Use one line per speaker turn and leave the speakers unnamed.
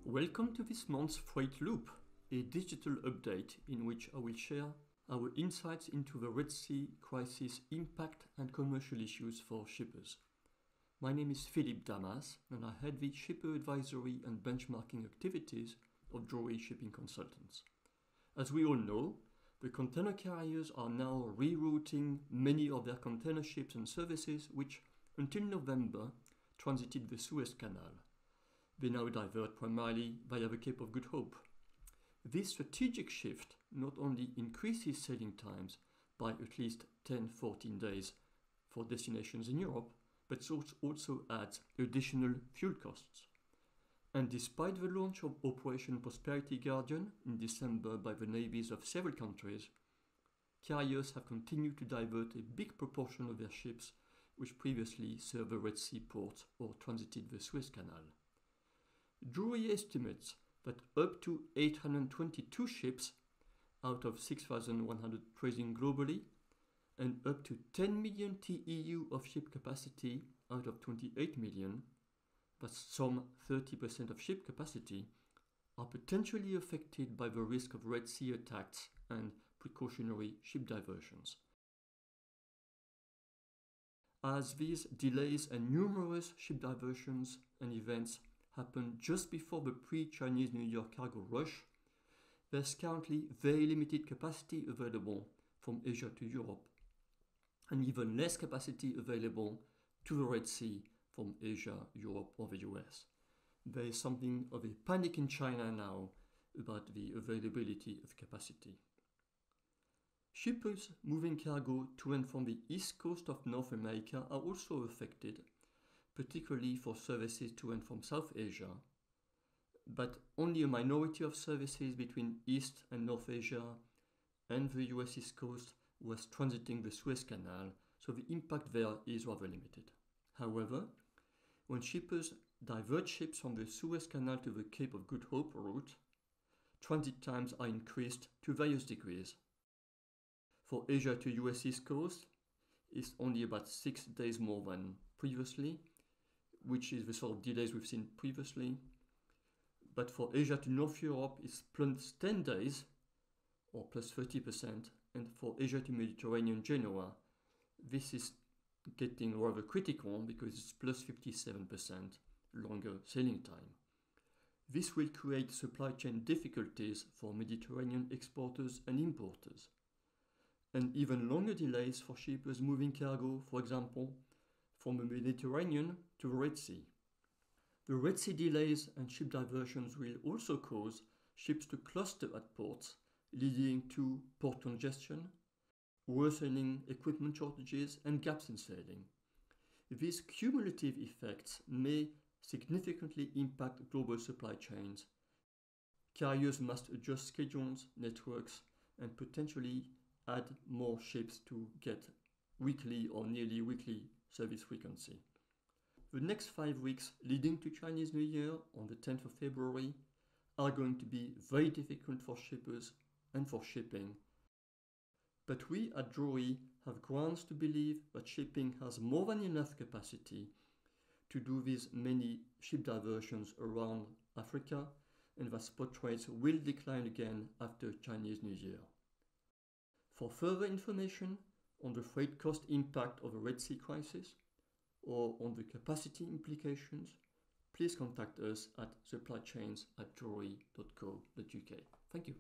Welcome to this month's Freight Loop, a digital update in which I will share our insights into the Red Sea crisis impact and commercial issues for shippers. My name is Philippe Damas and I head the shipper advisory and benchmarking activities of Drewry Shipping Consultants. As we all know, the container carriers are now rerouting many of their container ships and services which, until November, transited the Suez Canal. They now divert primarily via the Cape of Good Hope. This strategic shift not only increases sailing times by at least 10-14 days for destinations in Europe, but also adds additional fuel costs. And despite the launch of Operation Prosperity Guardian in December by the navies of several countries, carriers have continued to divert a big proportion of their ships which previously served the Red Sea ports or transited the Suez Canal. Drewry estimates that up to 822 ships out of 6,100 trading globally and up to 10 million TEU of ship capacity out of 28 million, that's some 30% of ship capacity, are potentially affected by the risk of Red Sea attacks and precautionary ship diversions. As these delays and numerous ship diversions and events happen just before the pre-Chinese New Year cargo rush, there's currently very limited capacity available from Asia to Europe, and even less capacity available to the Red Sea from Asia, Europe or the US. There is something of a panic in China now about the availability of capacity. Shippers moving cargo to and from the east coast of North America are also affected, particularly for services to and from South Asia, but only a minority of services between East and North Asia and the US East Coast was transiting the Suez Canal, so the impact there is rather limited. However, when shippers divert ships from the Suez Canal to the Cape of Good Hope route, transit times are increased to various degrees. For Asia to US East Coast, it's only about 6 days more than previously, which is the sort of delays we've seen previously. But for Asia to North Europe, it's plus 10 days, or plus 30%, and for Asia to Mediterranean Genoa, this is getting rather critical because it's plus 57% longer sailing time. This will create supply chain difficulties for Mediterranean exporters and importers, and even longer delays for shippers moving cargo, for example, from the Mediterranean to the Red Sea. The Red Sea delays and ship diversions will also cause ships to cluster at ports, leading to port congestion, worsening equipment shortages and gaps in sailing. These cumulative effects may significantly impact global supply chains. Carriers must adjust schedules, networks, and potentially add more ships to get weekly or nearly weekly service frequency. The next 5 weeks leading to Chinese New Year on the 10th of February are going to be very difficult for shippers and for shipping. But we at Drewry have grounds to believe that shipping has more than enough capacity to do these many ship diversions around Africa, and that spot rates will decline again after Chinese New Year. For further information on the freight cost impact of the Red Sea crisis or on the capacity implications, please contact us at supplychains@drewry.co.uk. Thank you.